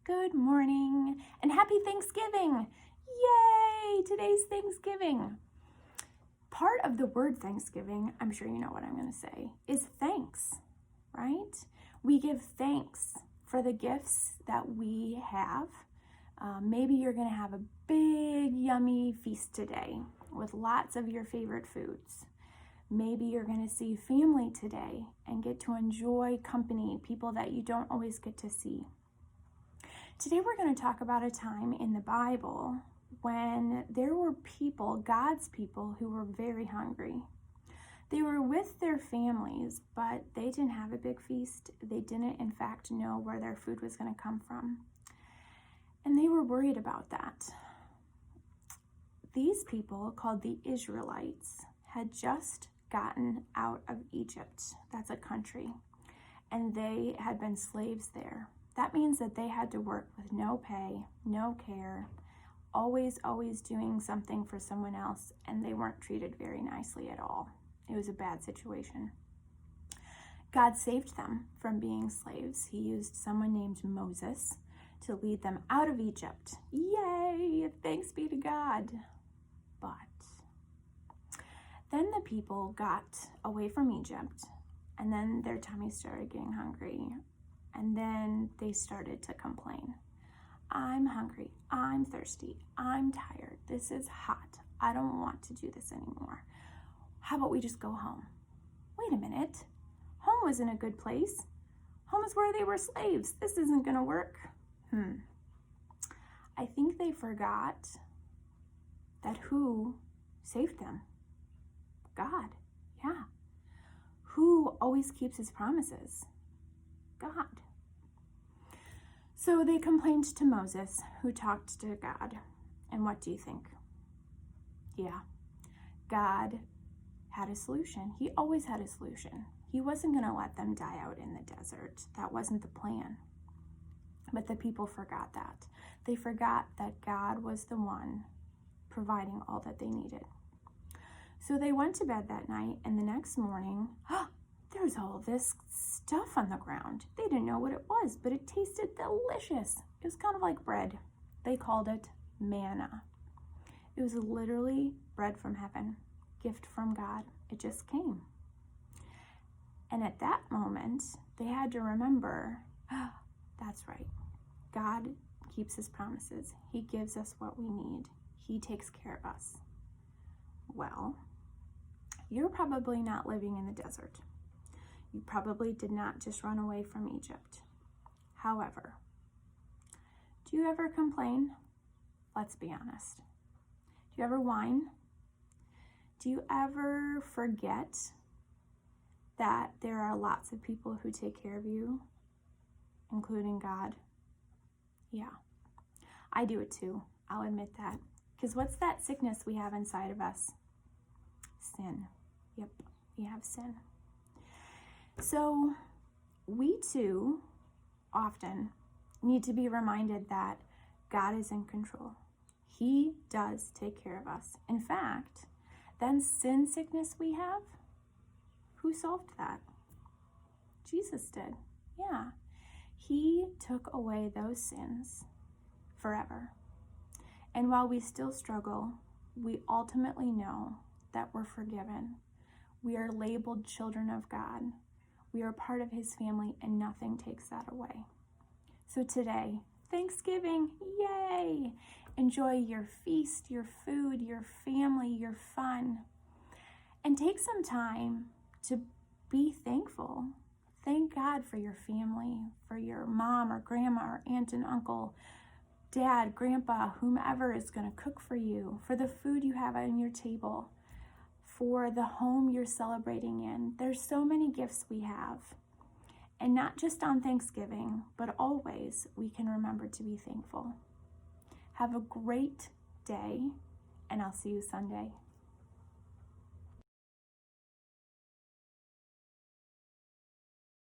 Good morning and happy Thanksgiving. Yay! Today's Thanksgiving. Part of the word Thanksgiving, I'm sure you know what I'm going to say, is thanks, right? We give thanks for the gifts that we have. Maybe you're going to have a big, yummy feast today with lots of your favorite foods. Maybe you're going to see family today and get to enjoy company, people that you don't always get to see. Today we're going to talk about a time in the Bible when there were people, God's people, who were very hungry. They were with their families, but they didn't have a big feast. They didn't, in fact, know where their food was going to come from. And they were worried about that. These people, called the Israelites, had just gotten out of Egypt. That's a country. And they had been slaves there. That means that they had to work with no pay, no care, always doing something for someone else, and they weren't treated very nicely at all. It was a bad situation. God saved them from being slaves. He used someone named Moses to lead them out of Egypt. Yay! Thanks be to God. But then the people got away from Egypt, and then their tummies started getting hungry. And then they started to complain. I'm hungry. I'm thirsty. I'm tired. This is hot. I don't want to do this anymore. How about we just go home? Wait a minute. Home was in a good place. Home is where they were slaves. This isn't going to work. I think they forgot that who saved them? God. Yeah. Who always keeps his promises? God. So they complained to Moses, who talked to God. And what do you think? Yeah, God had a solution. He always had a solution. He wasn't going to let them die out in the desert. That wasn't the plan. But the people forgot that. They forgot that God was the one providing all that they needed. So they went to bed that night, and the next morning, there was all this stuff on the ground. They didn't know what it was, but it tasted delicious. It was kind of like bread. They called it manna. It was literally bread from heaven, gift from God. It just came. And at that moment, they had to remember, that's right. God keeps his promises. He gives us what we need. He takes care of us. Well, you're probably not living in the desert. You probably did not just run away from Egypt. However, do you ever complain? Let's be honest. Do you ever whine? Do you ever forget that there are lots of people who take care of you, including God? Yeah, I do it too. I'll admit that. Because what's that sickness we have inside of us? Sin. Yep, we have sin. So we too often need to be reminded that God is in control. He does take care of us. In fact, that sin sickness we have, who solved that? Jesus did. Yeah. He took away those sins forever. And while we still struggle, we ultimately know that we're forgiven. We are labeled children of God. We are part of his family, and nothing takes that away. So today, Thanksgiving, yay! Enjoy your feast, your food, your family, your fun. And take some time to be thankful. Thank God for your family, for your mom or grandma or aunt and uncle, dad, grandpa, whomever is going to cook for you, for the food you have on your table, for the home you're celebrating in. There's so many gifts we have. And not just on Thanksgiving, but always we can remember to be thankful. Have a great day, and I'll see you Sunday.